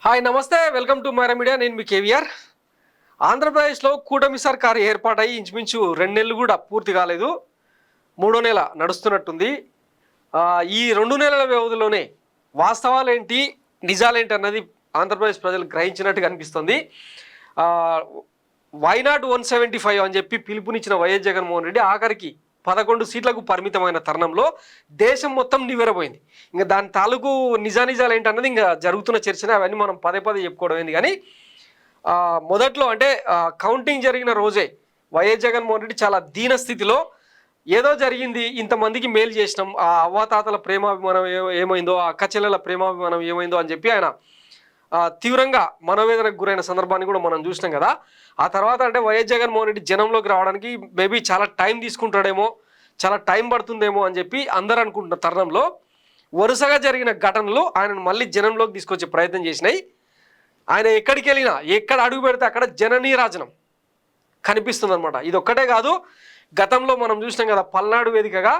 Hi నమస్తే welcome to Myra Media. నేను మీ కేవీఆర్. ఆంధ్రప్రదేశ్లో కూటమి సర్కారు ఏర్పాటై ఇంచుమించు 2 నెలలు కూడా పూర్తి కాలేదు, 3వ నెల నడుస్తున్నట్టుంది. ఈ 2 నెలల వ్యవధిలోనే వాస్తవాలేంటి నిజాలేంటి అన్నది ఆంధ్రప్రదేశ్ ప్రజలు గ్రహించినట్టుగా అనిపిస్తుంది. వైనాట్ 175 అని చెప్పి పిలుపునిచ్చిన వైఎస్ జగన్మోహన్ రెడ్డి ఆఖరికి 11 సీట్లకు పరిమితమైన తరుణంలో దేశం మొత్తం నివ్వెరపోయింది. ఇంకా దాని తాలూకు నిజానిజాలు ఏంటన్నది ఇంకా జరుగుతున్న చర్చనే, అవన్నీ మనం పదే చెప్పుకోవడం ఏంది. కానీ మొదట్లో అంటే కౌంటింగ్ జరిగిన రోజే వైఎస్ జగన్మోహన్ రెడ్డి చాలా దీన స్థితిలో, ఏదో జరిగింది, ఇంతమందికి మేలు చేసినాం, ఆ అవ్వాతాతల ప్రేమాభిమానం ఏమైందో, ఆ అక్క చెల్లెల ప్రేమాభిమానం ఏమైందో అని చెప్పి ఆయన తీవ్రంగా మనోవేదనకు గురైన సందర్భాన్ని కూడా మనం చూసినాం కదా. ఆ తర్వాత అంటే వైఎస్ జగన్మోహన్ రెడ్డి జనంలోకి రావడానికి మేబీ చాలా టైం తీసుకుంటాడేమో, చాలా టైం పడుతుందేమో అని చెప్పి అందరూ అనుకుంటున్న తరుణంలో వరుసగా జరిగిన ఘటనలు ఆయనను మళ్ళీ జనంలోకి తీసుకొచ్చే ప్రయత్నం చేసినాయి. ఆయన ఎక్కడికి వెళ్ళినా, ఎక్కడ అడుగు పెడితే అక్కడ జననీరాజనం కనిపిస్తుంది అనమాట. ఇది ఒక్కటే కాదు, గతంలో మనం చూసినాం కదా, పల్నాడు వేదికగా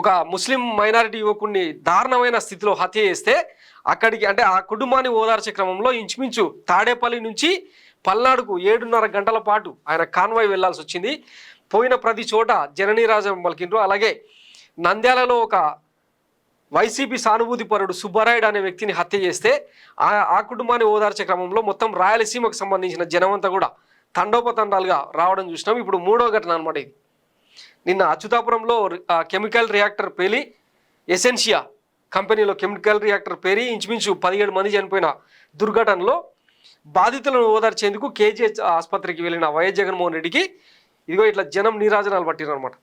ఒక ముస్లిం మైనారిటీ యువకుడిని దారుణమైన స్థితిలో హత్య చేస్తే అక్కడికి అంటే ఆ కుటుంబాన్ని ఓదార్చే క్రమంలో ఇంచుమించు తాడేపల్లి నుంచి పల్నాడుకు 7.5 గంటల పాటు ఆయన కాన్వాయ్ వెళ్లాల్సి వచ్చింది. పోయిన ప్రతి చోట జననీరాజం పలికిండ్రు. అలాగే నంద్యాలలో ఒక వైసీపీ సానుభూతి పరుడు సుబ్బరాయుడు అనే వ్యక్తిని హత్య చేస్తే ఆ కుటుంబాన్ని ఓదార్చే క్రమంలో మొత్తం రాయలసీమకు సంబంధించిన జనమంతా కూడా తండోపతండాలుగా రావడం చూసినాం. ఇప్పుడు 3వ ఘటన అనమాట ఇది. నిన్న అచ్యుతాపురంలో కెమికల్ రియాక్టర్ పేలి, ఎసెన్షియా కంపెనీలో కెమికల్ రియాక్టర్ పేరి ఇంచుమించు 17 మంది చనిపోయిన దుర్ఘటనలో బాధితులను ఓదార్చేందుకు కేజీహెచ్ ఆసుపత్రికి వెళ్ళిన వైఎస్ జగన్మోహన్ రెడ్డికి ఇదిగో ఇట్లా జనం నీరాజనాలు పట్టిరనమాట.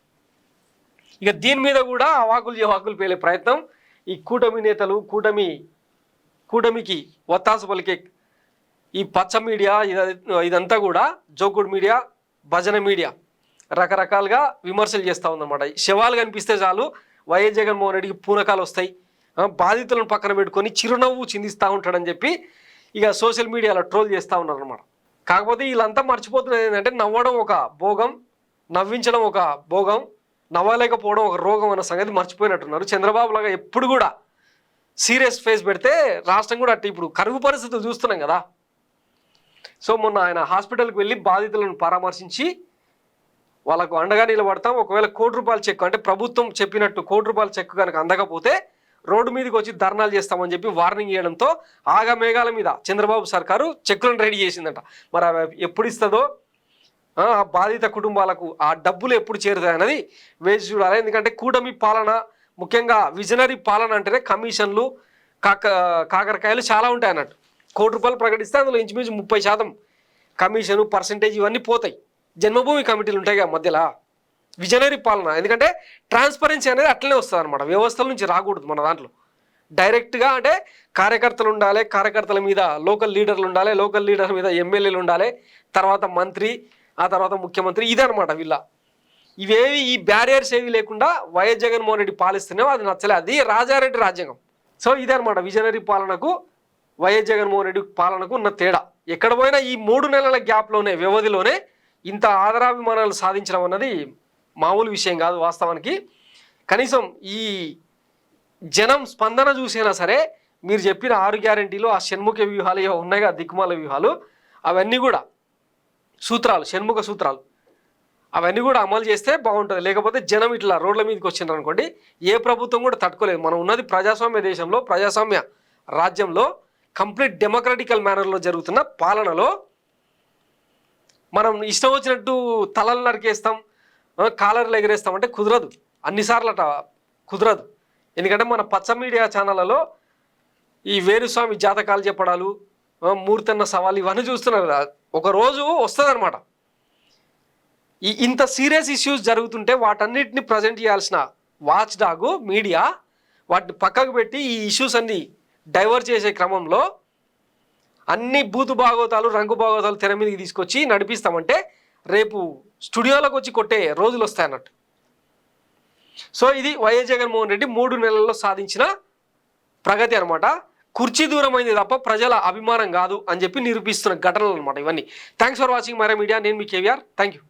ఇక దీని మీద కూడా అవాకులు పేలే ప్రయత్నం ఈ కూటమి నేతలు, కూటమికి ఒత్తాసు పలికే ఈ పచ్చ మీడియా, ఇదంతా కూడా జోకుడు మీడియా, భజన మీడియా రకరకాలుగా విమర్శలు చేస్తూ ఉందన్నమాట. శవాలు కనిపిస్తే చాలు వైఎస్ జగన్మోహన్ రెడ్డికి పూనకాలు వస్తాయి, బాధితులను పక్కన పెట్టుకొని చిరునవ్వు చిందిస్తూ ఉంటాడని చెప్పి ఇక సోషల్ మీడియాలో ట్రోల్ చేస్తూ ఉన్నారు అనమాట. కాకపోతే వీళ్ళంతా మర్చిపోతున్నది ఏంటంటే, నవ్వడం ఒక భోగం, నవ్వించడం ఒక భోగం, నవ్వలేకపోవడం ఒక రోగం అన్న సంగతి మర్చిపోయినట్టున్నారు. చంద్రబాబు లాగా ఎప్పుడు కూడా సీరియస్ ఫేస్ పెడితే రాష్ట్రం కూడా అట్టి ఇప్పుడు కరువు పరిస్థితులు చూస్తున్నాం కదా. సో మొన్న ఆయన హాస్పిటల్కి వెళ్ళి బాధితులను పరామర్శించి వాళ్ళకు అండగా నిలబడతాం, ఒకవేళ ₹1 చెక్ అంటే ప్రభుత్వం చెప్పినట్టు ₹1 చెక్ కనుక అందకపోతే రోడ్డు మీదకి వచ్చి ధర్నాలు చేస్తామని చెప్పి వార్నింగ్ ఇవ్వడంతో ఆగమేఘాల మీద చంద్రబాబు సర్కారు చెక్కులను రెడీ చేసిందట. మరి అవి ఎప్పుడు ఇస్తుందో, ఆ బాధిత కుటుంబాలకు ఆ డబ్బులు ఎప్పుడు చేరుతాయి అన్నది వేచి చూడాలి. ఎందుకంటే కూటమి పాలన, ముఖ్యంగా విజనరీ పాలన అంటేనే కమిషన్లు, కాకరకాయలు చాలా ఉంటాయి అన్నట్టు. ₹1 ప్రకటిస్తే అందులో ఇంచుమించు 30% కమిషను, పర్సంటేజ్ ఇవన్నీ పోతాయి. జన్మభూమి కమిటీలు ఉంటాయి కదా మధ్యలో. విజనరీ పాలన, ఎందుకంటే ట్రాన్స్పరెన్సీ అనేది అట్లనే వస్తుంది అనమాట, వ్యవస్థల నుంచి రాకూడదు మన దాంట్లో. డైరెక్ట్గా అంటే కార్యకర్తలు ఉండాలి, కార్యకర్తల మీద లోకల్ లీడర్లు ఉండాలి, లోకల్ లీడర్ మీద ఎమ్మెల్యేలు ఉండాలి, తర్వాత మంత్రి, ఆ తర్వాత ముఖ్యమంత్రి, ఇదనమాట వీళ్ళ. ఇవేవి ఈ బ్యారియర్స్ ఏవి లేకుండా వైఎస్ జగన్మోహన్ రెడ్డి పాలిస్తున్నావు, అది నచ్చలే, అది రాజారెడ్డి రాజ్యాంగం. సో ఇదే అనమాట విజనరీ పాలనకు వైఎస్ జగన్మోహన్ రెడ్డి పాలనకు ఉన్న తేడా. ఎక్కడ పోయినా ఈ 3 నెలల గ్యాప్లోనే, వ్యవధిలోనే ఇంత ఆదరాభిమానాలు సాధించడం అన్నది మామూలు విషయం కాదు వాస్తవానికి. కనీసం ఈ జనం స్పందన చూసినా సరే మీరు చెప్పిన 6 గ్యారెంటీలు, ఆ షణ్ముఖ వ్యూహాలు ఏవో ఉన్నాయిగా, దిక్కుమాల వ్యూహాలు, అవన్నీ కూడా సూత్రాలు, షణ్ముఖ సూత్రాలు, అవన్నీ కూడా అమలు చేస్తే బాగుంటుంది. లేకపోతే జనం ఇట్లా రోడ్ల మీదకి వచ్చినారు అనుకోండి, ఏ ప్రభుత్వం కూడా తట్టుకోలేదు. మనం ఉన్నది ప్రజాస్వామ్య దేశంలో, ప్రజాస్వామ్య రాజ్యంలో, కంప్లీట్ డెమోక్రటికల్ మేనర్లో జరుగుతున్న పాలనలో మనం ఇష్టం వచ్చినట్టు తలలు నరికేస్తాం, కాలర్లు ఎగరేస్తాం అంటే కుదరదు. అన్నిసార్లు అట కుదరదు. ఎందుకంటే మన పచ్చ మీడియా ఛానళ్ళలో ఈ వేణుస్వామి జాతకాలు చెప్పడాలు, మూర్తన్న సవాలు, ఇవన్నీ చూస్తున్నారు కదా. ఒకరోజు వస్తుంది అనమాట, ఇంత సీరియస్ ఇష్యూస్ జరుగుతుంటే వాటన్నిటిని ప్రజెంట్ చేయాల్సిన వాచ్ డాగు మీడియా వాటిని పక్కకు పెట్టి ఈ ఇష్యూస్ అన్ని డైవర్ట్ చేసే క్రమంలో అన్ని బూతు భాగవతాలు, రంగు భాగవతాలు తెర మీదకి తీసుకొచ్చి నడిపిస్తామంటే రేపు స్టూడియోలకు వచ్చి కొట్టే రోజులు వస్తాయన్నట్టు. సో ఇది వైఎస్ జగన్మోహన్ రెడ్డి 3 నెలల్లో సాధించిన ప్రగతి అనమాట. కుర్చీ దూరమైంది తప్ప ప్రజల అభిమానం కాదు అని చెప్పి నిరూపిస్తున్న ఘటనలు అనమాట ఇవన్నీ. Thanks for watching Myra Media. నేను మీ కేవీఆర్. Thank you.